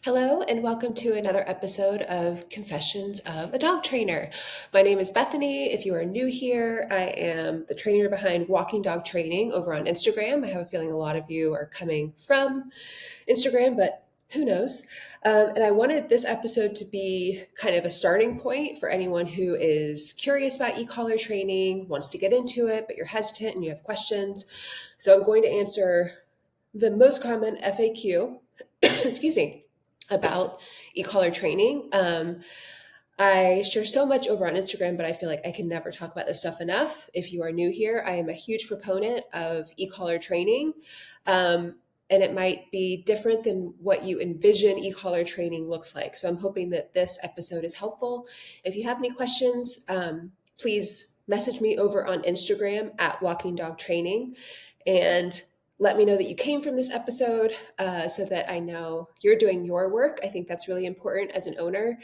Hello, and welcome to another episode of Confessions of a Dog Trainer. My name is Bethany. If you are new here, I am the trainer behind Walking Dog Training over on Instagram. I have a feeling a lot of you are coming from Instagram, but who knows? And I wanted this episode to be kind of a starting point for anyone who is curious about e-collar training, wants to get into it, but you're hesitant and you have questions. So I'm going to answer the most common FAQ, excuse me, about e-collar training. I share so much over on Instagram, but I feel like I can never talk about this stuff enough. If you are new here, I am a huge proponent of e-collar training. And it might be different than what you envision e-collar training looks like. So I'm hoping that this episode is helpful. If you have any questions, please message me over on Instagram at Walking Dog Training. And let me know that you came from this episode so that I know you're doing your work. I think that's really important as an owner,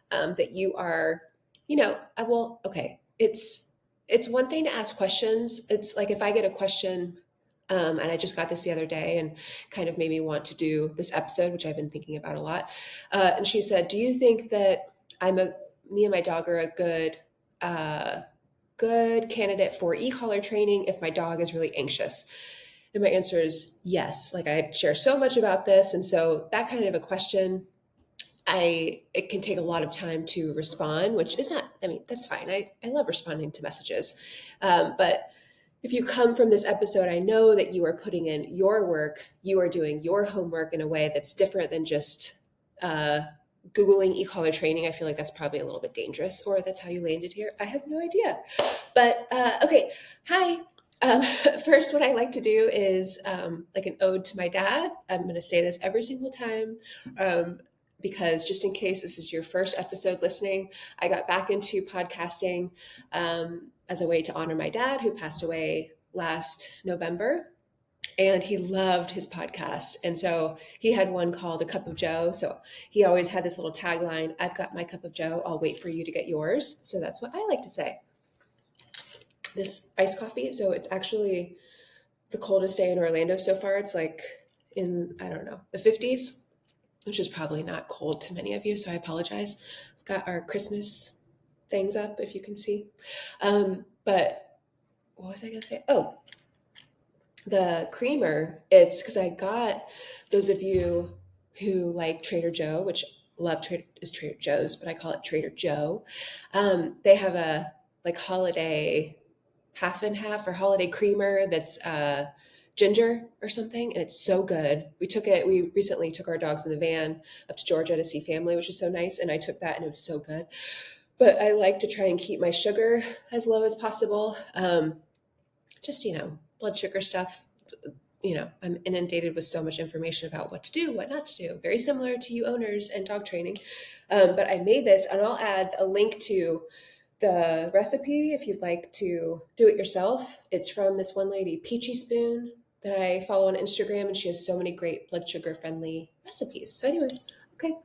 that you are, okay. It's one thing to ask questions. It's like if I get a question, and I just got this the other day and kind of made me want to do this episode, which I've been thinking about a lot. And she said, "Do you think that me and my dog are a good candidate for e-collar training if my dog is really anxious?" And my answer is yes. Like I share so much about this. And so that kind of a question, it can take a lot of time to respond, which is not, I mean, that's fine. I love responding to messages. But if you come from this episode, I know that you are putting in your work, you are doing your homework in a way that's different than just Googling e-collar training. I feel like that's probably a little bit dangerous, or that's how you landed here. I have no idea. But okay, hi. First, what I like to do is like an ode to my dad. I'm going to say this every single time because just in case this is your first episode listening, I got back into podcasting as a way to honor my dad who passed away last November. And he loved his podcast. And so he had one called A Cup of Joe. So he always had this little tagline, "I've got my cup of Joe. I'll wait for you to get yours." So that's what I like to say. This iced coffee. So it's actually the coldest day in Orlando so far. It's like in, I don't know, the 50s, which is probably not cold to many of you. So I apologize. We've got our Christmas things up, if you can see. But what was I going to say? Oh, the creamer, it's because I got those of you who like Trader Joe, which love is Trader Joe's, but I call it Trader Joe. They have a like holiday half and half or holiday creamer that's ginger or something, and it's so good. We recently took our dogs in the van up to Georgia to see family, which is so nice, and I took that and it was so good. But I like to try and keep my sugar as low as possible. Just blood sugar stuff. I'm inundated with so much information about what to do, what not to do, very similar to you owners and dog training. But I made this, and I'll add a link to the recipe if you'd like to do it yourself. It's from this one lady, Peachy Spoon, that I follow on Instagram, and she has so many great blood sugar friendly recipes. So anyway, okay,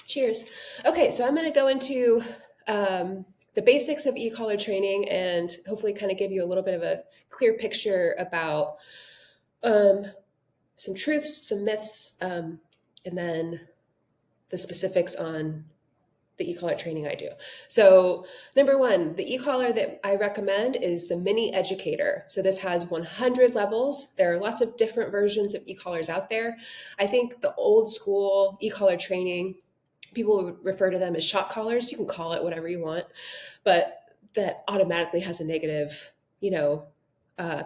cheers. Okay, so I'm going to go into the basics of e-collar training and hopefully kind of give you a little bit of a clear picture about some truths, some myths, and then the specifics on the e-collar training I do. So number one, the e-collar that I recommend is the Mini Educator. So this has 100 levels. There are lots of different versions of e-collars out there. I think the old school e-collar training, people would refer to them as shock collars. You can call it whatever you want, but that automatically has a negative,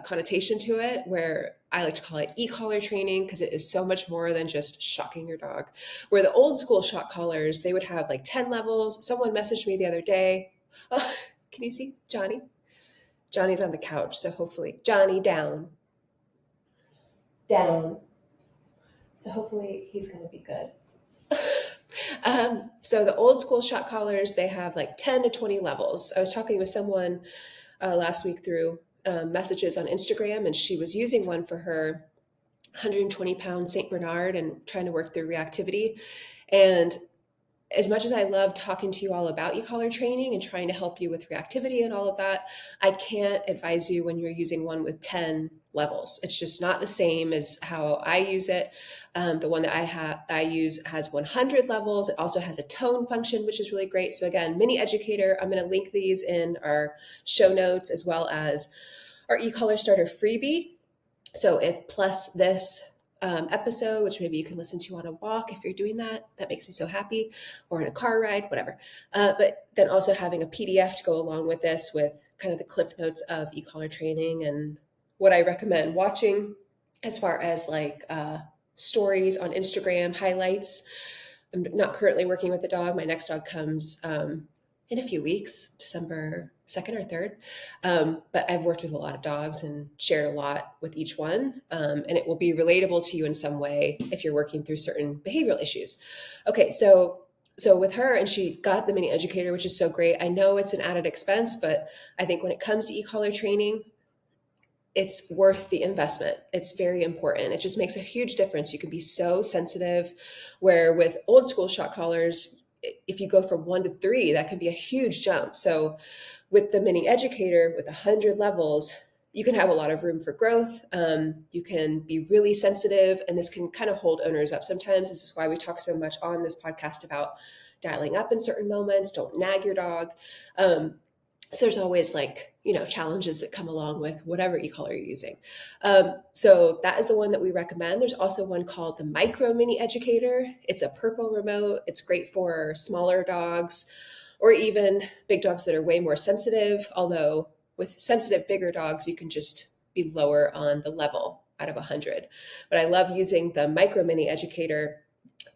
connotation to it, where I like to call it e-collar training because it is so much more than just shocking your dog. Where the old school shock collars, they would have like 10 levels. Someone messaged me the other day. Oh, can you see Johnny? Johnny's on the couch, so hopefully, Johnny, down. Down. So hopefully he's going to be good. So the old school shock collars, they have like 10 to 20 levels. I was talking with someone last week through messages on Instagram, and she was using one for her 120-pound St. Bernard and trying to work through reactivity. And as much as I love talking to you all about e-collar training and trying to help you with reactivity and all of that, I can't advise you when you're using one with 10 levels. It's just not the same as how I use it. The one that I use has 100 levels. It also has a tone function, which is really great. So again, Mini Educator, I'm going to link these in our show notes as well as our e-collar starter freebie. So if plus this episode, which maybe you can listen to on a walk if you're doing that, that makes me so happy, or in a car ride, whatever. But then also having a PDF to go along with this with kind of the cliff notes of e-collar training and what I recommend watching as far as like stories on Instagram, highlights. I'm not currently working with the dog. My next dog comes in a few weeks, December 2nd or 3rd. But I've worked with a lot of dogs and shared a lot with each one. And it will be relatable to you in some way if you're working through certain behavioral issues. Okay, so with her, and she got the Mini Educator, which is so great. I know it's an added expense, but I think when it comes to e-collar training, it's worth the investment. It's very important. It just makes a huge difference. You can be so sensitive, where with old school shock collars, if you go from 1 to 3, that can be a huge jump. So with the Mini Educator, with 100 levels, you can have a lot of room for growth. You can be really sensitive, and this can kind of hold owners up. Sometimes this is why we talk so much on this podcast about dialing up in certain moments. Don't nag your dog. So there's always like, challenges that come along with whatever e-collar you're using. So that is the one that we recommend. There's also one called the Micro Mini Educator. It's a purple remote. It's great for smaller dogs or even big dogs that are way more sensitive. Although with sensitive bigger dogs, you can just be lower on the level out of 100. But I love using the Micro Mini Educator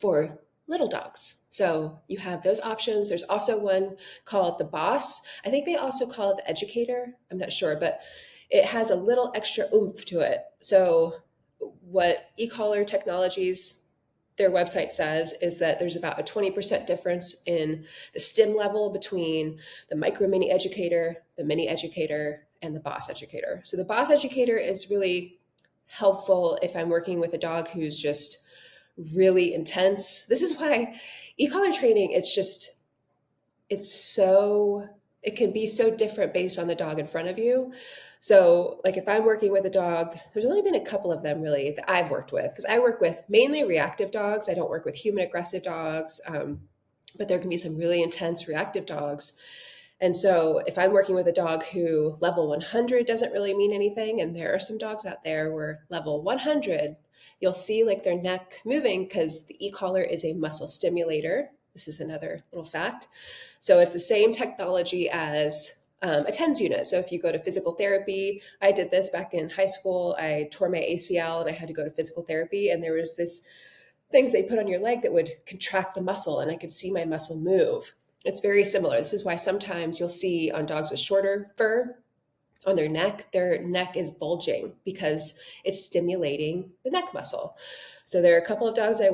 for little dogs. So you have those options. There's also one called the Boss. I think they also call it the Educator. I'm not sure, but it has a little extra oomph to it. So what e-collar technologies, their website says is that there's about a 20% difference in the stim level between the Micro Mini Educator, the Mini Educator, and the Boss Educator. So the Boss Educator is really helpful if I'm working with a dog who's just really intense. This is why e-collar training, it can be so different based on the dog in front of you. So like if I'm working with a dog, there's only been a couple of them really that I've worked with, because I work with mainly reactive dogs. I don't work with human aggressive dogs, but there can be some really intense reactive dogs. And so if I'm working with a dog who level 100 doesn't really mean anything, and there are some dogs out there where level 100, you'll see like their neck moving because the e-collar is a muscle stimulator. This is another little fact. So it's the same technology as a TENS unit. So if you go to physical therapy, I did this back in high school. I tore my ACL and I had to go to physical therapy. And there was this things they put on your leg that would contract the muscle, and I could see my muscle move. It's very similar. This is why sometimes you'll see on dogs with shorter fur on their neck is bulging because it's stimulating the neck muscle. So there are a couple of dogs I've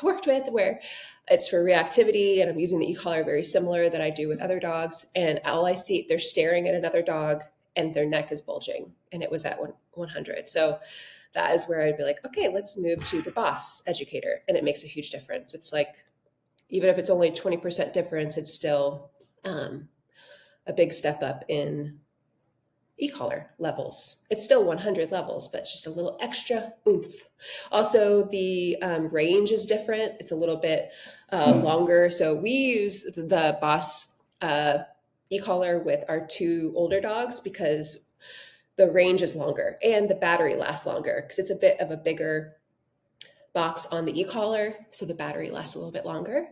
worked with where it's for reactivity, and I'm using the e-collar very similar that I do with other dogs. And all I see, they're staring at another dog and their neck is bulging, and it was at 100. So that is where I'd be like, okay, let's move to the Boss Educator. And it makes a huge difference. It's like, even if it's only 20% difference, it's still a big step up in e-collar levels. It's still 100 levels, but it's just a little extra oomph. Also, the range is different. It's a little bit longer. So we use the Boss e-collar with our 2 older dogs because the range is longer and the battery lasts longer because it's a bit of a bigger box on the e-collar, so the battery lasts a little bit longer.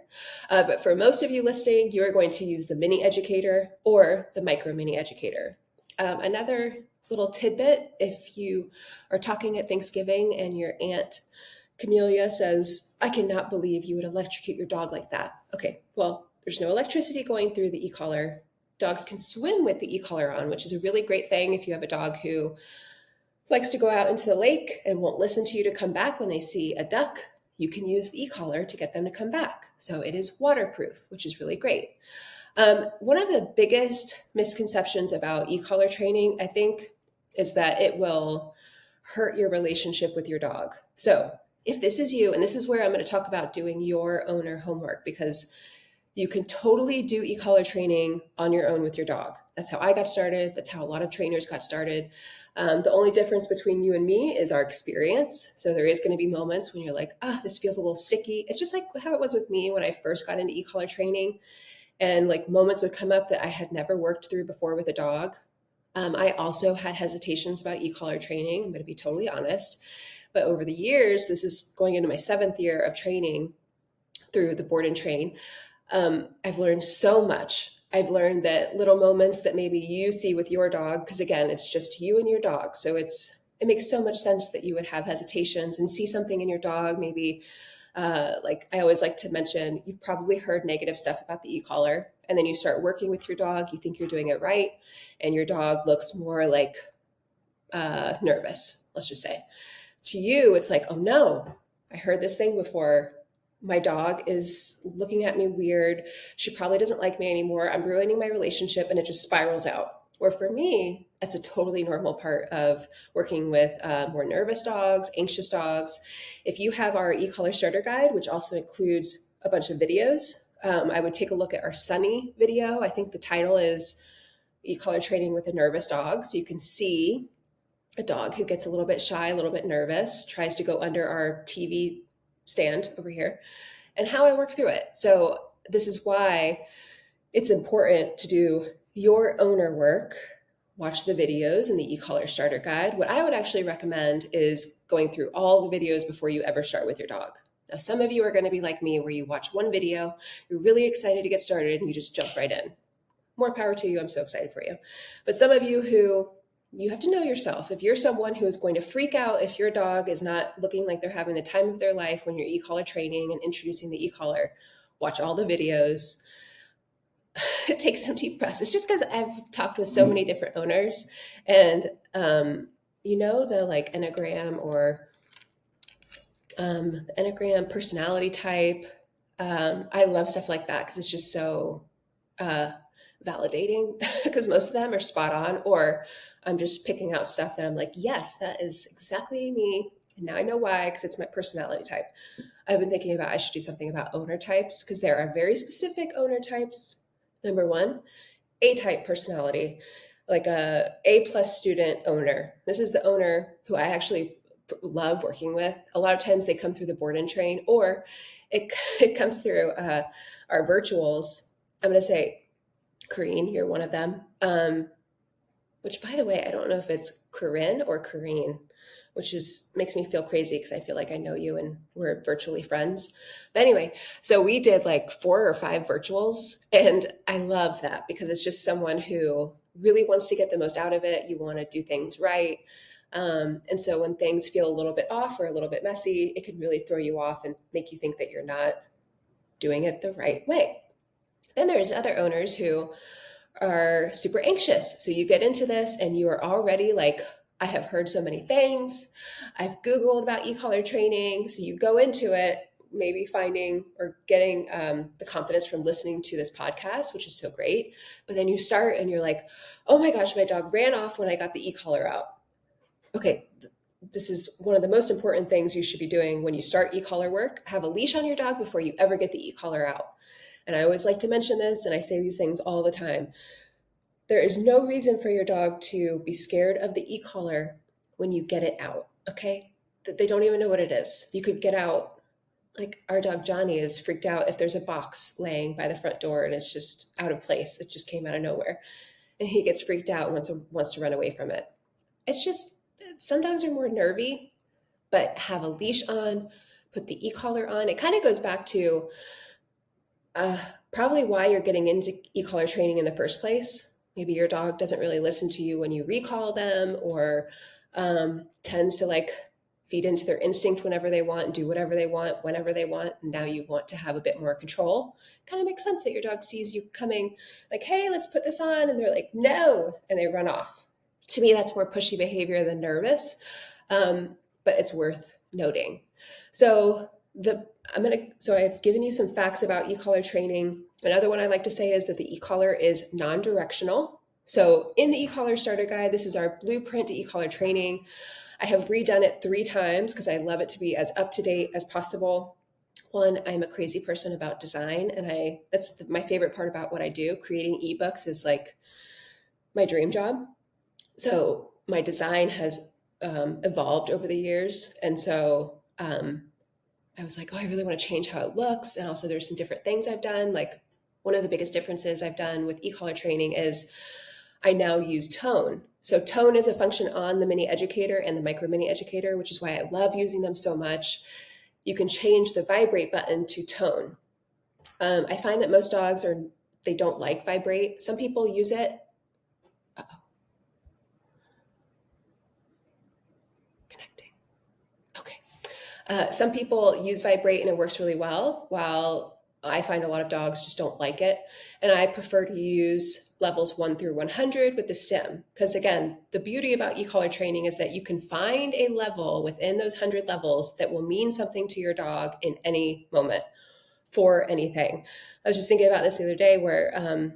But for most of you listening, you're going to use the Mini Educator or the Micro Mini Educator. Another little tidbit, if you are talking at Thanksgiving and your Aunt Camellia says, I cannot believe you would electrocute your dog like that. Okay, well, there's no electricity going through the e-collar. Dogs can swim with the e-collar on, which is a really great thing if you have a dog who likes to go out into the lake and won't listen to you to come back when they see a duck. You can use the e-collar to get them to come back. So it is waterproof, which is really great. One of the biggest misconceptions about e-collar training, I think, is that it will hurt your relationship with your dog. So If this is you, and this is where I'm going to talk about doing your owner homework, because you can totally do e-collar training on your own with your dog. That's how I got started. That's how a lot of trainers got started. The only difference between you and me is our experience. So there is going to be moments when you're like, this feels a little sticky. It's just like how it was with me when I first got into e-collar training. And like moments would come up that I had never worked through before with a dog. I also had hesitations about e-collar training. I'm going to be totally honest. But over the years, this is going into my 7th year of training through the board and train. I've learned so much. I've learned that little moments that maybe you see with your dog, because again, it's just you and your dog. So it makes so much sense that you would have hesitations and see something in your dog. Maybe, like I always like to mention, you've probably heard negative stuff about the e-collar, and then you start working with your dog. You think you're doing it right, and your dog looks more like nervous, let's just say. To you, it's like, oh no, I heard this thing before. My dog is looking at me weird. She probably doesn't like me anymore. I'm ruining my relationship, and it just spirals out. Or for me, that's a totally normal part of working with more nervous dogs, anxious dogs. If you have our e-collar starter guide, which also includes a bunch of videos, I would take a look at our Sunny video. I think the title is e-collar training with a nervous dog. So you can see a dog who gets a little bit shy, a little bit nervous, tries to go under our TV stand over here, and how I work through it. So this is why it's important to do your owner work, watch the videos in the e-collar starter guide. What I would actually recommend is going through all the videos before you ever start with your dog. Now, some of you are going to be like me, where you watch one video, you're really excited to get started, and you just jump right in. More power to you. I'm so excited for you. But some of you who you have to know yourself. If you're someone who is going to freak out if your dog is not looking like they're having the time of their life when you're e-collar training and introducing the e-collar, watch all the videos. Take some deep breaths. It's just because I've talked with so many different owners, and the like Enneagram or the Enneagram personality type. I love stuff like that because it's just so validating because most of them are spot on, or I'm just picking out stuff that I'm like, yes, that is exactly me. And now I know why, because it's my personality type. I've been thinking about I should do something about owner types because there are very specific owner types. Number one, A-type personality, like a plus student owner. This is the owner who I actually love working with. A lot of times they come through the board and train, or it comes through our virtuals. I'm going to say, Corrine, you're one of them. Which, by the way, I don't know if it's Corinne or Corrine, which makes me feel crazy because I feel like I know you and we're virtually friends. But anyway, so we did like 4 or 5 virtuals, and I love that because it's just someone who really wants to get the most out of it. You want to do things right. And so when things feel a little bit off or a little bit messy, it can really throw you off and make you think that you're not doing it the right way. Then there's other owners who are super anxious. So you get into this and you are already like, I have heard so many things. I've Googled about e-collar training. So you go into it, maybe finding or getting the confidence from listening to this podcast, which is so great. But then you start and you're like, oh my gosh, my dog ran off when I got the e-collar out. Okay, this is one of the most important things you should be doing when you start e-collar work. Have a leash on your dog before you ever get the e-collar out. And I always like to mention this, and I say these things all the time. There is no reason for your dog to be scared of the e-collar when you get it out, okay? That they don't even know what it is. You could get out, like our dog Johnny is freaked out if there's a box laying by the front door and it's just out of place. It just came out of nowhere. And he gets freaked out and wants to run away from it. It's just, some dogs are more nervy, but have a leash on, put the e-collar on. It kind of goes back to probably why you're getting into e-collar training in the first place. Maybe your dog doesn't really listen to you when you recall them, or tends to like feed into their instinct whenever they want and do whatever they want, whenever they want. And now you want to have a bit more control. Kind of makes sense that your dog sees you coming like, hey, let's put this on. And they're like, no, and they run off. To me, that's more pushy behavior than nervous, but it's worth noting. So I've given you some facts about e-collar training. Another one I like to say is that the e-collar is non-directional. So in the e-collar starter guide, this is our blueprint to e-collar training. I have redone it 3 times because I love it to be as up to date as possible. One, I'm a crazy person about design, and that's my favorite part about what I do. Creating ebooks is like my dream job. So my design has evolved over the years, and so I was like, oh, I really want to change how it looks. And also, there's some different things I've done. Like, one of the biggest differences I've done with e-collar training is I now use tone. So tone is a function on the mini educator and the micro mini educator, which is why I love using them so much. You can change the vibrate button to tone. I find that most dogs they don't like vibrate. Some people use it. Uh-oh, connecting. Okay. Some people use vibrate and it works really well, while I find a lot of dogs just don't like it. And I prefer to use levels 1 through 100 with the stim. Because again, the beauty about e-collar training is that you can find a level within those 100 levels that will mean something to your dog in any moment for anything. I was just thinking about this the other day where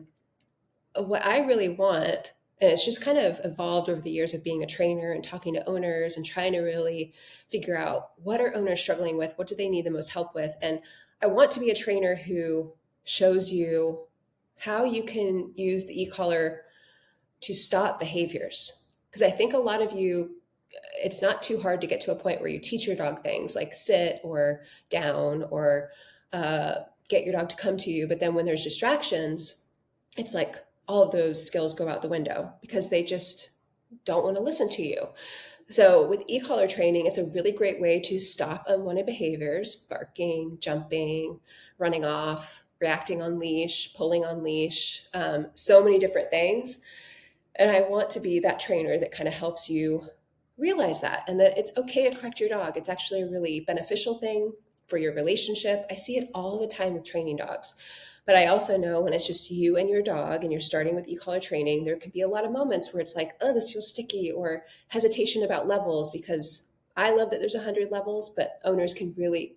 what I really want, and it's just kind of evolved over the years of being a trainer and talking to owners and trying to really figure out what are owners struggling with, what do they need the most help with. And I want to be a trainer who shows you how you can use the e-collar to stop behaviors. Because I think a lot of you, it's not too hard to get to a point where you teach your dog things like sit or down or get your dog to come to you. But then when there's distractions, it's like all of those skills go out the window because they just don't want to listen to you. So with e-collar training, it's a really great way to stop unwanted behaviors: barking, jumping, running off, reacting on leash, pulling on leash, so many different things. And I want to be that trainer that kind of helps you realize that, and that it's okay to correct your dog. It's actually a really beneficial thing for your relationship. I see it all the time with training dogs. But I also know when it's just you and your dog and you're starting with e-collar training, there could be a lot of moments where it's like, oh, this feels sticky, or hesitation about levels, because I love that there's 100 levels, but owners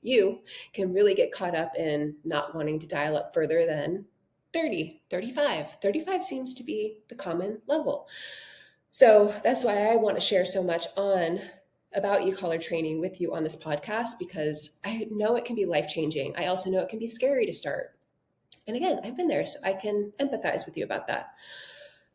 you can really get caught up in not wanting to dial up further than 30, 35. 35 seems to be the common level. So that's why I want to share so much on about e-collar training with you on this podcast, because I know it can be life-changing. I also know it can be scary to start. And again, I've been there, so I can empathize with you about that.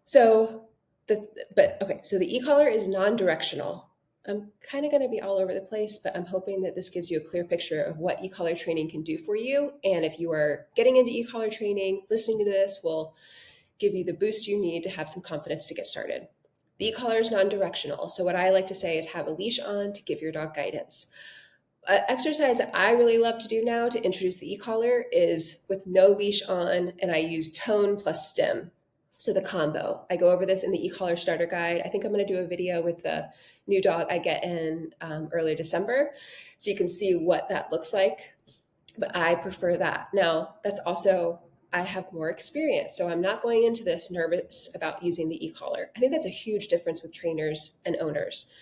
So so the e-collar is non-directional. I'm kind of going to be all over the place, but I'm hoping that this gives you a clear picture of what e-collar training can do for you. And if you are getting into e-collar training, listening to this will give you the boost you need to have some confidence to get started. The e-collar is non-directional. So what I like to say is have a leash on to give your dog guidance. Exercise that I really love to do now to introduce the e-collar is with no leash on, and I use tone plus stim. So the combo. I go over this in the e-collar starter guide. I think I'm going to do a video with the new dog I get in early December, so you can see what that looks like. But I prefer that. Now, that's also, I have more experience, so I'm not going into this nervous about using the e-collar. I think that's a huge difference with trainers and owners.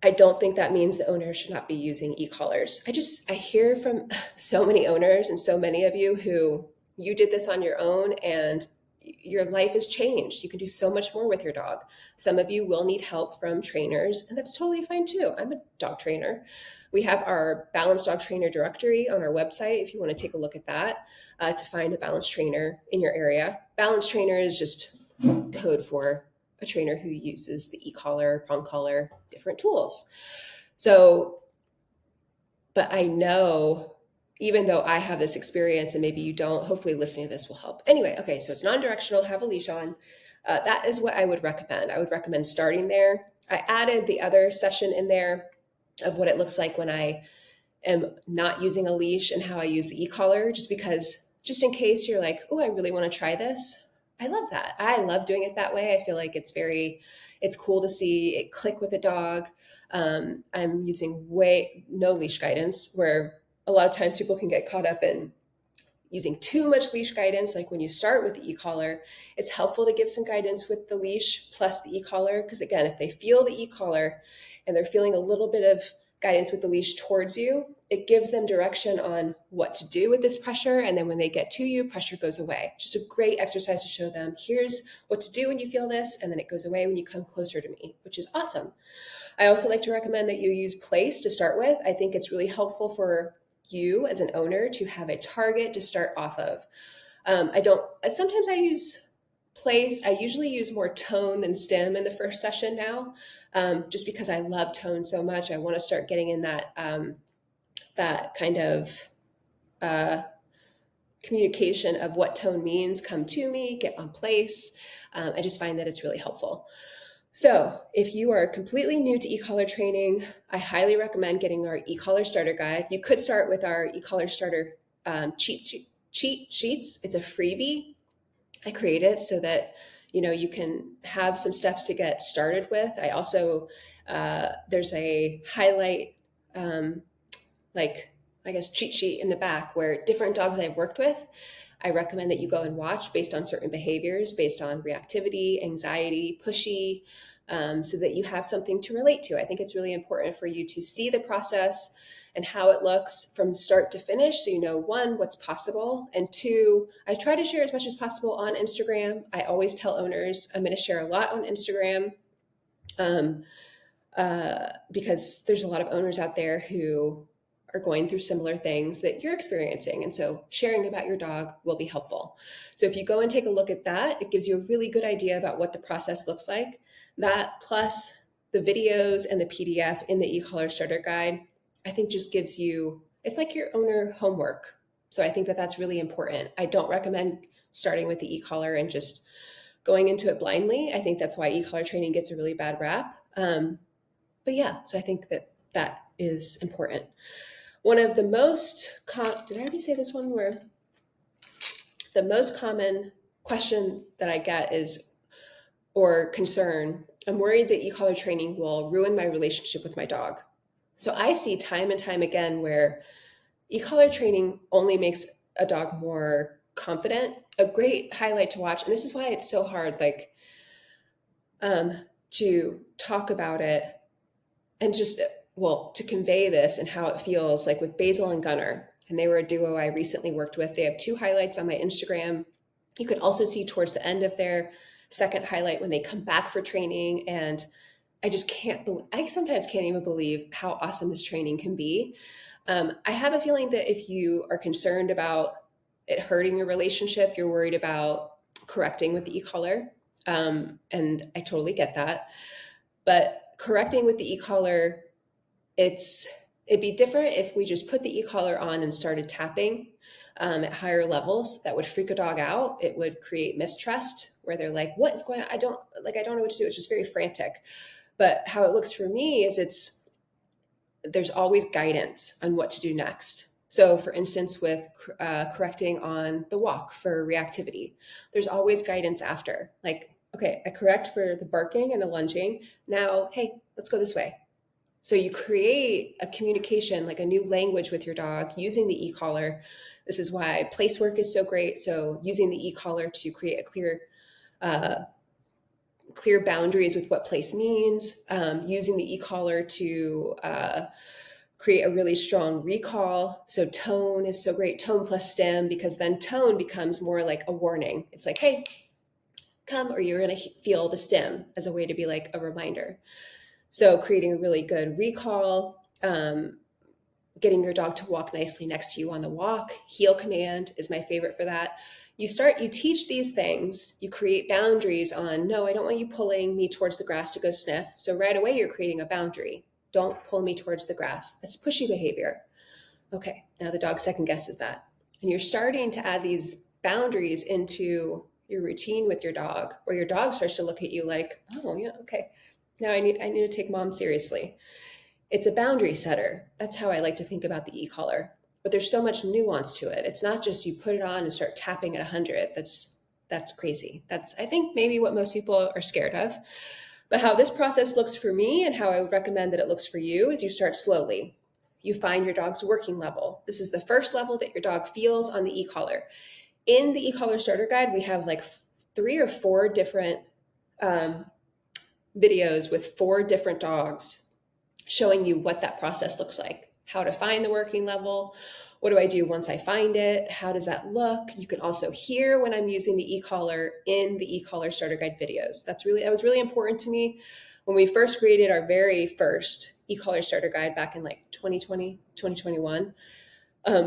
I don't think that means the owners should not be using e-collars. I hear from so many owners and so many of you who you did this on your own and your life has changed. You can do so much more with your dog. Some of you will need help from trainers, and that's totally fine too. I'm a dog trainer. We have our balanced dog trainer directory on our website if you want to take a look at that to find a balanced trainer in your area. Balanced trainer is just code for a trainer who uses the e-collar, prong collar, different tools. So, but I know, even though I have this experience and maybe you don't, hopefully listening to this will help. Anyway, okay, so it's non-directional, have a leash on. That is what I would recommend. I would recommend starting there. I added the other session in there of what it looks like when I am not using a leash and how I use the e-collar, just in case you're like, oh, I really want to try this. I love that. I love doing it that way. I feel like it's cool to see it click with a dog. I'm using no leash guidance, where a lot of times people can get caught up in using too much leash guidance. Like when you start with the e-collar, it's helpful to give some guidance with the leash plus the e-collar. Because again, if they feel the e-collar and they're feeling a little bit of guidance with the leash towards you, it gives them direction on what to do with this pressure. And then when they get to you, pressure goes away. Just a great exercise to show them, here's what to do when you feel this. And then it goes away when you come closer to me, which is awesome. I also like to recommend that you use place to start with. I think it's really helpful for you as an owner to have a target to start off of. Sometimes I use place. I usually use more tone than stem in the first session now, just because I love tone so much. I want to start getting in that kind of uh, communication of what tone means. Come to me, get on place. I just find that it's really helpful. So if you are completely new to e-collar training, I highly recommend getting our e-collar starter guide. You could start with our e-collar starter cheat sheets. It's a freebie. I created so that you can have some steps to get started with. I also there's a highlight like I guess cheat sheet in the back where different dogs I've worked with, I recommend that you go and watch based on certain behaviors, based on reactivity, anxiety, pushy, so that you have something to relate to. I think it's really important for you to see the process and how it looks from start to finish. So, one, what's possible. And two, I try to share as much as possible on Instagram. I always tell owners I'm going to share a lot on Instagram. Because there's a lot of owners out there who are going through similar things that you're experiencing. And so sharing about your dog will be helpful. So if you go and take a look at that, it gives you a really good idea about what the process looks like. That plus the videos and the PDF in the e-collar starter guide, I think just gives you, it's like your owner homework. So I think that that's really important. I don't recommend starting with the e-collar and just going into it blindly. I think that's why e-collar training gets a really bad rap. But yeah, so I think that is important. One of the most, did I already say this one? Where the most common question that I get is, or concern, I'm worried that e-collar training will ruin my relationship with my dog. So I see time and time again where e-collar training only makes a dog more confident. A great highlight to watch, and this is why it's so hard, to talk about it and just, to convey this and how it feels, like with Basil and Gunner. And they were a duo I recently worked with. They have 2 highlights on my Instagram. You could also see towards the end of their second highlight when they come back for training. And I sometimes can't even believe how awesome this training can be. I have a feeling that if you are concerned about it hurting your relationship, you're worried about correcting with the e-collar. And I totally get that. But correcting with the e-collar, it'd be different if we just put the e-collar on and started tapping at higher levels. That would freak a dog out. It would create mistrust where they're like, what is going on? I don't know what to do. It's just very frantic. But how it looks for me is there's always guidance on what to do next. So for instance, with correcting on the walk for reactivity, there's always guidance after. Like, okay, I correct for the barking and the lunging. Now, hey, let's go this way. So you create a communication, like a new language with your dog using the e-collar. This is why place work is so great. So using the e-collar to create a clear boundaries with what place means, using the e-collar to create a really strong recall. So tone is so great, tone plus stem, because then tone becomes more like a warning. It's like, hey, come, or you're going to feel the stem as a way to be like a reminder. So creating a really good recall, getting your dog to walk nicely next to you on the walk. Heel command is my favorite for that. You teach these things, you create boundaries on, no, I don't want you pulling me towards the grass to go sniff. So right away, you're creating a boundary. Don't pull me towards the grass. That's pushy behavior. Okay, now the dog second guesses that. And you're starting to add these boundaries into your routine with your dog, where your dog starts to look at you like, oh yeah, okay. Now I need to take mom seriously. It's a boundary setter. That's how I like to think about the e-collar. But there's so much nuance to it. It's not just you put it on and start tapping at 100. That's crazy. That's, I think, maybe what most people are scared of. But how this process looks for me and how I would recommend that it looks for you is you start slowly. You find your dog's working level. This is the first level that your dog feels on the e-collar. In the e-collar starter guide, we have like 3 or 4 different videos with 4 different dogs showing you what that process looks like, how to find the working level. What do I do once I find it? How does that look? You can also hear when I'm using the e-collar in the e-collar starter guide videos. That was really important to me. When we first created our very first e-collar starter guide back in like 2020, 2021,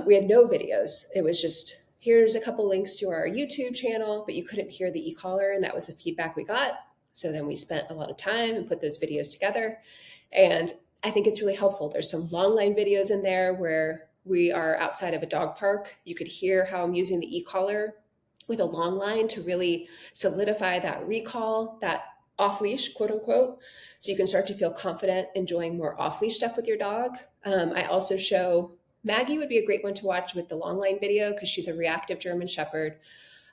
we had no videos. It was just, here's a couple links to our YouTube channel, but you couldn't hear the e-collar, and that was the feedback we got. So then we spent a lot of time and put those videos together. And I think it's really helpful. There's some long line videos in there where we are outside of a dog park. You could hear how I'm using the e-collar with a long line to really solidify that recall, that off leash, quote unquote. So you can start to feel confident enjoying more off leash stuff with your dog. I also show Maggie would be a great one to watch with the long line video because she's a reactive German Shepherd.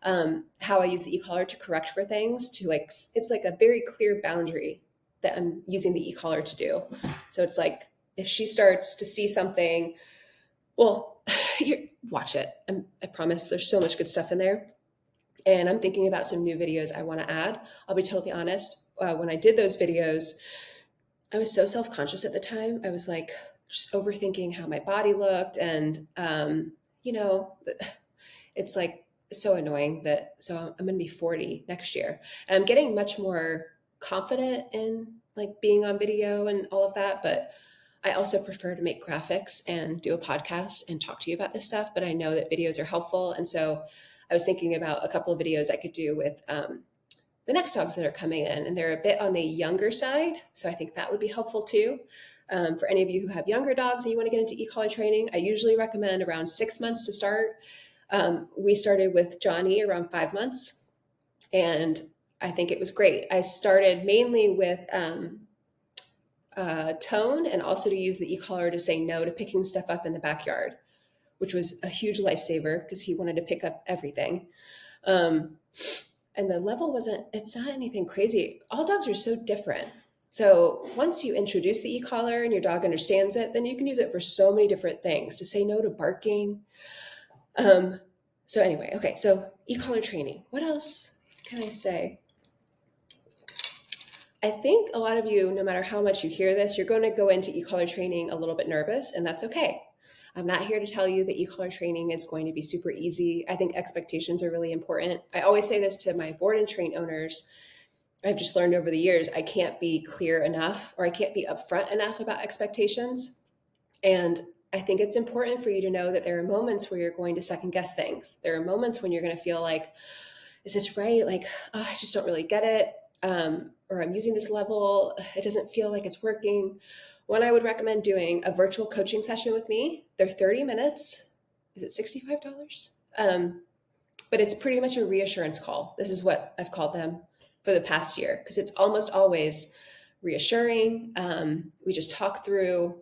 How I use the e-collar to correct for things, to like, it's like a very clear boundary that I'm using the e-collar to do. So it's like, if she starts to see something, well, watch it. I promise there's so much good stuff in there. And I'm thinking about some new videos I want to add. I'll be totally honest. When I did those videos, I was so self-conscious at the time. I was like just overthinking how my body looked. And, you know, it's like so annoying that, so I'm going to be 40 next year. And I'm getting much more confident in like being on video and all of that. But I also prefer to make graphics and do a podcast and talk to you about this stuff. But I know that videos are helpful. And so I was thinking about a couple of videos I could do with the next dogs that are coming in, and they're a bit on the younger side. So I think that would be helpful too. For any of you who have younger dogs and you want to get into e-collar training, I usually recommend around 6 months to start. We started with Johnny around 5 months, and I think it was great. I started mainly with tone, and also to use the e-collar to say no to picking stuff up in the backyard, which was a huge lifesaver because he wanted to pick up everything. And the level it's not anything crazy. All dogs are so different. So once you introduce the e-collar and your dog understands it, then you can use it for so many different things, to say no to barking. So anyway, okay, so e-collar training. What else can I say? I think a lot of you, no matter how much you hear this, you're going to go into e-collar training a little bit nervous, and that's okay. I'm not here to tell you that e-collar training is going to be super easy. I think expectations are really important. I always say this to my board and train owners. I've just learned over the years, I can't be clear enough, or I can't be upfront enough about expectations. And I think it's important for you to know that there are moments where you're going to second guess things. There are moments when you're going to feel like, is this right? Like, oh, I just don't really get it. Or I'm using this level, it doesn't feel like it's working. When I would recommend doing a virtual coaching session with me, they're 30 minutes. Is it $65? But it's pretty much a reassurance call. This is what I've called them for the past year, because it's almost always reassuring. We just talk through,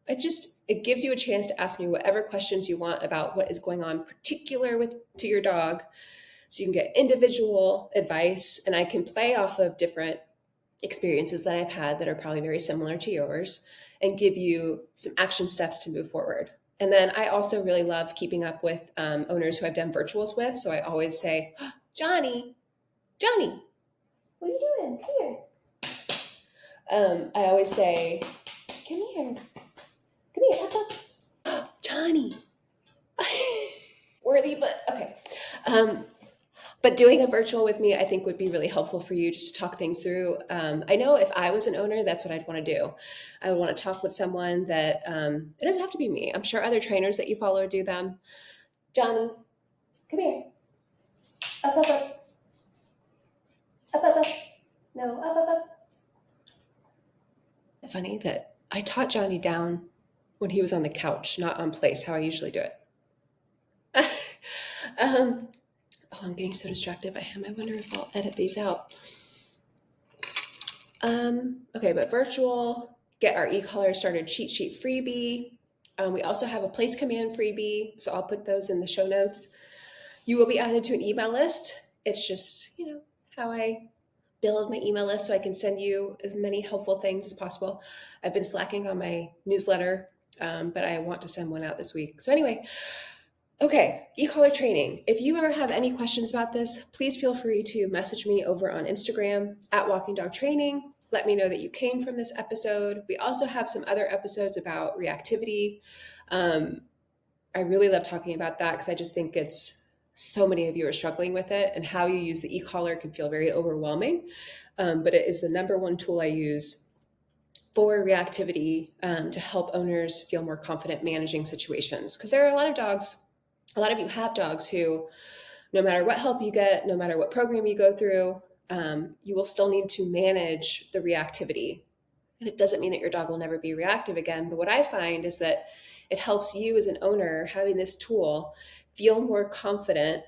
it gives you a chance to ask me whatever questions you want about what is going on particular to your dog. So you can get individual advice, and I can play off of different experiences that I've had that are probably very similar to yours, and give you some action steps to move forward. And then I also really love keeping up with owners who I've done virtuals with. So I always say, oh, Johnny, what are you doing? Come here. I always say, come here, Johnny. Worthy, but okay. But doing a virtual with me, I think, would be really helpful for you, just to talk things through. I know if I was an owner, that's what I'd want to do. I would want to talk with someone that, it doesn't have to be me. I'm sure other trainers that you follow do them. Johnny, come here. Up, up, up. Up, up, up. No, up, up, up. Funny that I taught Johnny down when he was on the couch, not on place, how I usually do it. Oh, I'm getting so distracted by him. I wonder if I'll edit these out. Okay, but virtual, get our e-collar started cheat sheet freebie. We also have a place command freebie, so I'll put those in the show notes. You will be added to an email list. It's just, how I build my email list so I can send you as many helpful things as possible. I've been slacking on my newsletter, but I want to send one out this week. So anyway, okay, e-collar training. If you ever have any questions about this, please feel free to message me over on Instagram at Walking Dog Training. let me know that you came from this episode. We also have some other episodes about reactivity. Um, I really love talking about that because I just think it's so many of you are struggling with it, and how you use the e-collar can feel very overwhelming. But it is the number one tool I use for reactivity, to help owners feel more confident managing situations. Because there are a lot of dogs, a lot of you have dogs who, no matter what help you get, no matter what program you go through, you will still need to manage the reactivity. And it doesn't mean that your dog will never be reactive again. But what I find is that it helps you as an owner, having this tool, feel more confident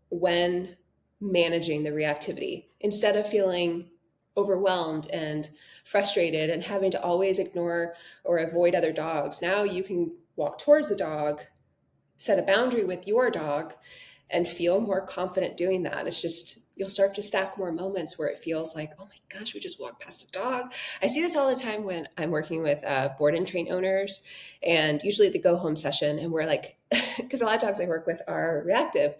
when managing the reactivity instead of feeling overwhelmed and frustrated and having to always ignore or avoid other dogs. Now you can walk towards a dog, set a boundary with your dog, and feel more confident doing that. It's just, you'll start to stack more moments where it feels like, oh my gosh, we just walked past a dog. I see this all the time when I'm working with board and train owners, and usually the go home session, and we're like, because a lot of dogs I work with are reactive,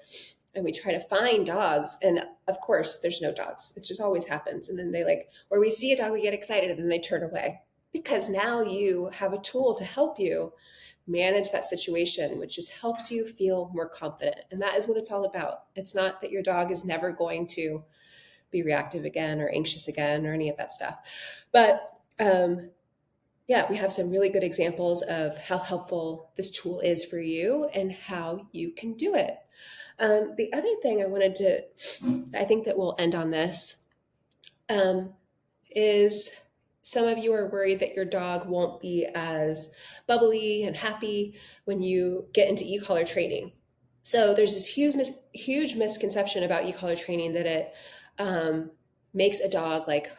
and we try to find dogs, and of course there's no dogs. It just always happens. And then they like, or we see a dog, we get excited, and then they turn away, because now you have a tool to help you manage that situation, which just helps you feel more confident. And that is what it's all about. It's not that your dog is never going to be reactive again or anxious again or any of that stuff. But yeah, we have some really good examples of how helpful this tool is for you and how you can do it. The other thing I wanted to, I think that we'll end on this, is some of you are worried that your dog won't be as bubbly and happy when you get into e-collar training. So there's this huge misconception about e-collar training that it makes a dog like,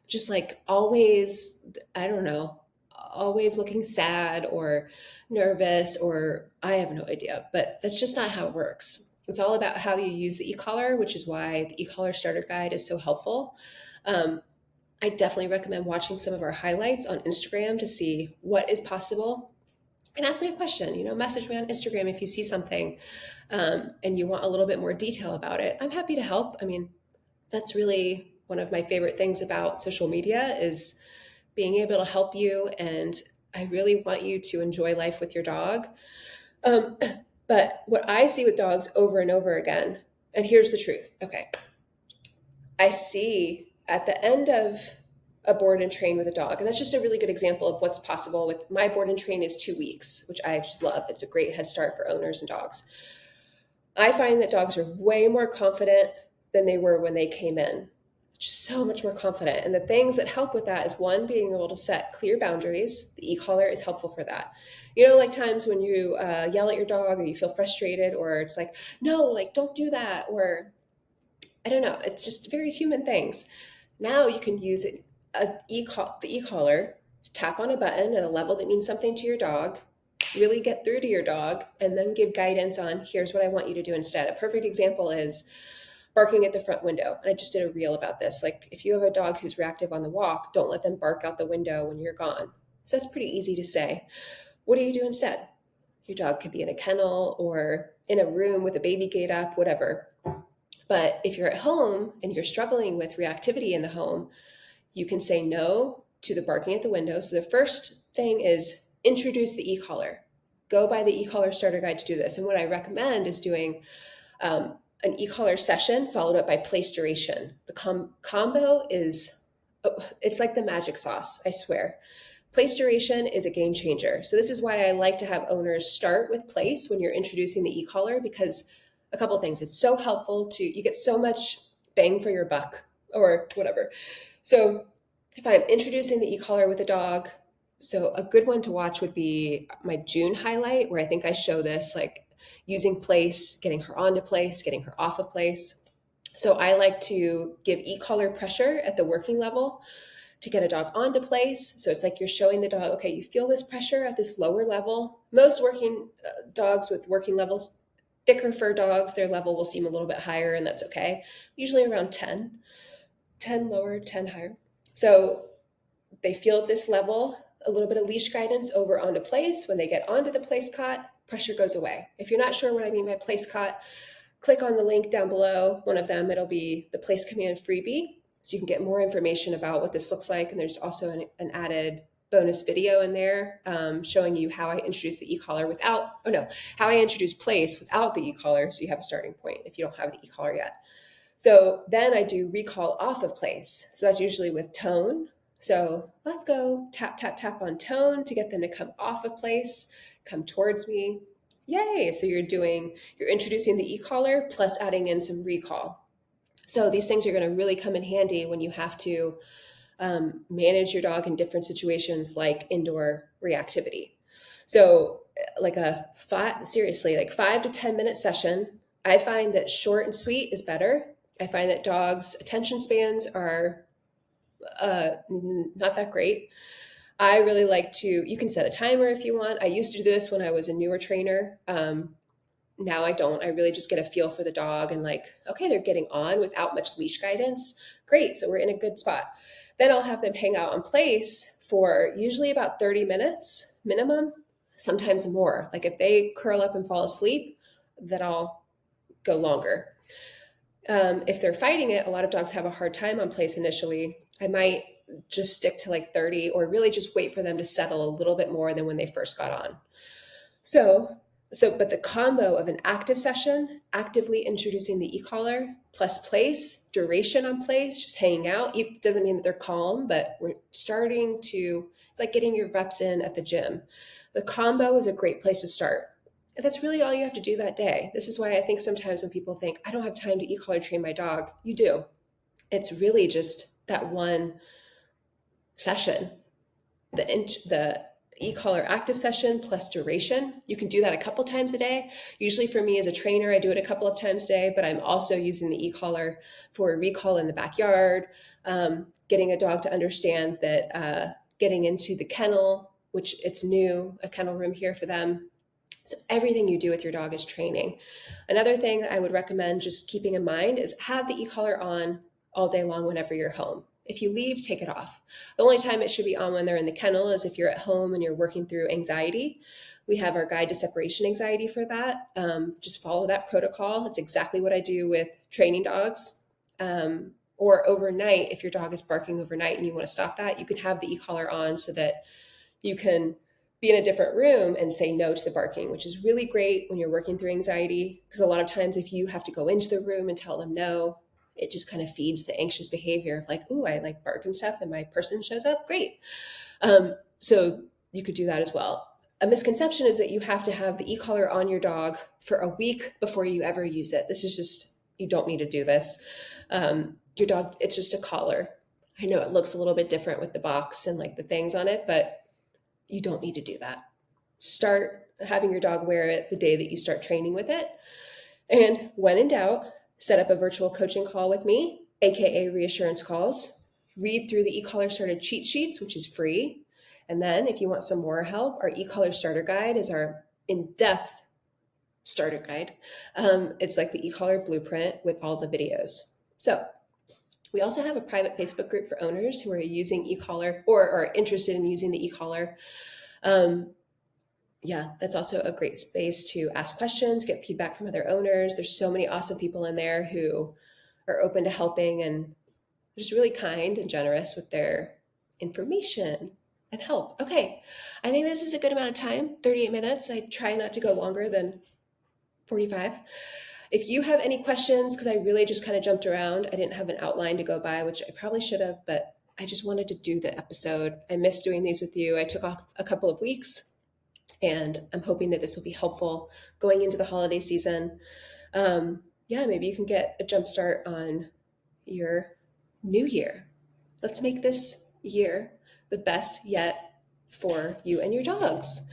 just like always, I don't know, always looking sad or nervous, or I have no idea, but that's just not how it works. It's all about how you use the e-collar, which is why the e-collar starter guide is so helpful. I definitely recommend watching some of our highlights on Instagram to see what is possible, and ask me a question. Message me on Instagram if you see something, and you want a little bit more detail about it. I'm happy to help. I mean, that's really one of my favorite things about social media, is being able to help you. And I really want you to enjoy life with your dog. But what I see with dogs over and over again, and here's the truth. Okay. I see at the end of a board and train with a dog, and that's just a really good example of what's possible with my board and train is 2 weeks, which I just love. It's a great head start for owners and dogs. I find that dogs are way more confident than they were when they came in. Just so much more confident. And the things that help with that is, one, being able to set clear boundaries. The e-collar is helpful for that. Like times when you yell at your dog, or you feel frustrated, or it's like, no, like don't do that, or I don't know. It's just very human things. Now you can use the e-collar, tap on a button at a level that means something to your dog, really get through to your dog, and then give guidance on, here's what I want you to do instead. A perfect example is barking at the front window. And I just did a reel about this. Like, if you have a dog who's reactive on the walk, don't let them bark out the window when you're gone. So that's pretty easy to say. What do you do instead? Your dog could be in a kennel or in a room with a baby gate up, whatever. But if you're at home and you're struggling with reactivity in the home, you can say no to the barking at the window. So the first thing is introduce the e-collar. Go by the e-collar starter guide to do this. And what I recommend is doing an e-collar session followed up by place duration. The combo is, it's like the magic sauce, I swear. Place duration is a game changer. So this is why I like to have owners start with place when you're introducing the e-collar, because a couple of things. It's so helpful you get so much bang for your buck, or whatever. So if I'm introducing the e-collar with a dog, so a good one to watch would be my June highlight, where I think I show this, like using place, getting her onto place, getting her off of place. So I like to give e-collar pressure at the working level to get a dog onto place. So it's like you're showing the dog, okay, you feel this pressure at this lower level. Most working dogs with working levels, thicker fur dogs, their level will seem a little bit higher, and that's okay. Usually around 10 lower, 10 higher. So they feel at this level, a little bit of leash guidance over onto place. When they get onto the place cot, pressure goes away. If you're not sure what I mean by place cot, click on the link down below. One of them, it'll be the place command freebie. So you can get more information about what this looks like. And there's also an added bonus video in there showing you how I introduce the e-collar without, oh no, how I introduce place without the e-collar. So you have a starting point if you don't have the e-collar yet. So then I do recall off of place. So that's usually with tone. So let's go tap, tap, tap on tone to get them to come off of place, come towards me. Yay. So you're introducing the e-collar plus adding in some recall. So these things are going to really come in handy when you have to manage your dog in different situations like indoor reactivity. So like 5 to 10 minute session. I find that short and sweet is better. I find that dogs' attention spans are not that great. I really like to, you can set a timer if you want. I used to do this when I was a newer trainer. Now I don't. I really just get a feel for the dog and like, okay, they're getting on without much leash guidance. Great. So we're in a good spot. Then I'll have them hang out on place for usually about 30 minutes minimum, sometimes more. Like if they curl up and fall asleep, then I'll go longer. If they're fighting it, a lot of dogs have a hard time on place initially. I might just stick to like 30 or really just wait for them to settle a little bit more than when they first got on. But the combo of an active session, actively introducing the e-collar, plus place, duration on place, just hanging out, it doesn't mean that they're calm, but we're starting to, it's like getting your reps in at the gym. The combo is a great place to start. And that's really all you have to do that day. This is why I think sometimes when people think, I don't have time to e-collar train my dog, you do. It's really just that one session, the e-collar active session plus duration. You can do that a couple times a day. Usually for me as a trainer, I do it a couple of times a day, but I'm also using the e-collar for a recall in the backyard, getting a dog to understand that getting into the kennel, which it's new, a kennel room here for them. So everything you do with your dog is training. Another thing I would recommend just keeping in mind is have the e-collar on all day long whenever you're home. If you leave, take it off. The only time it should be on when they're in the kennel is if you're at home and you're working through anxiety. We have our guide to separation anxiety for that. Just follow that protocol. It's exactly what I do with training dogs. Or overnight, if your dog is barking overnight and you want to stop that, you can have the e-collar on so that you can be in a different room and say no to the barking, which is really great when you're working through anxiety. Because a lot of times if you have to go into the room and tell them no, it just kind of feeds the anxious behavior of like, ooh, I like bark and stuff and my person shows up. Great. So you could do that as well. A misconception is that you have to have the e-collar on your dog for a week before you ever use it. This is just, you don't need to do this. Your dog, it's just a collar. I know it looks a little bit different with the box and like the things on it, but you don't need to do that. Start having your dog wear it the day that you start training with it. And when in doubt, set up a virtual coaching call with me, AKA reassurance calls. Read through the e-collar starter cheat sheets, which is free. And then if you want some more help, our e-collar starter guide is our in-depth starter guide. It's like the e-collar blueprint with all the videos. So we also have a private Facebook group for owners who are using e-collar or are interested in using the e-collar. That's also a great space to ask questions, get feedback from other owners. There's so many awesome people in there who are open to helping and just really kind and generous with their information and help. Okay, I think this is a good amount of time, 38 minutes. I try not to go longer than 45. If you have any questions, because I really just kind of jumped around, I didn't have an outline to go by, which I probably should have, but I just wanted to do the episode. I miss doing these with you. I took off a couple of weeks, and I'm hoping that this will be helpful going into the holiday season. Maybe you can get a jump start on your new year. Let's make this year the best yet for you and your dogs.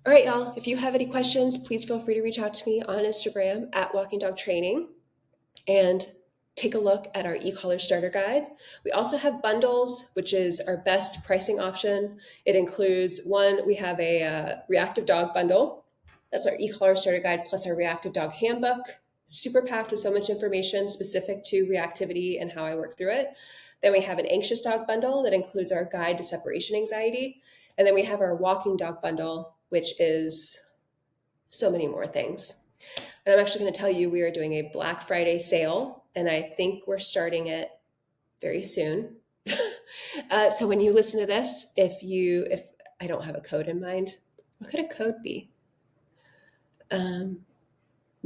All right, y'all, if you have any questions, please feel free to reach out to me on Instagram at Walking Dog Training and take a look at our e-collar starter guide. We also have bundles, which is our best pricing option. It includes we have a reactive dog bundle. That's our e-collar starter guide plus our reactive dog handbook, super packed with so much information specific to reactivity and how I work through it. Then we have an anxious dog bundle that includes our guide to separation anxiety. And then we have our walking dog bundle, which is so many more things. And I'm actually going to tell you, we are doing a Black Friday sale, and I think we're starting it very soon. So when you listen to this, if I don't have a code in mind, what could a code be? Um,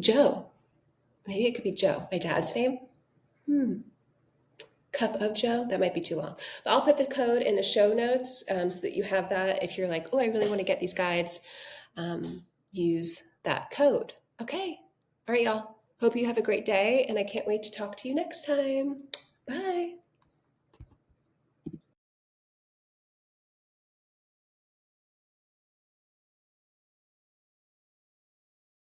Joe. Maybe it could be Joe, my dad's name. Hmm. Cup of Joe. That might be too long. But I'll put the code in the show notes so that you have that. If you're like, oh, I really want to get these guides, use that code. Okay. All right, y'all. Hope you have a great day, and I can't wait to talk to you next time. Bye.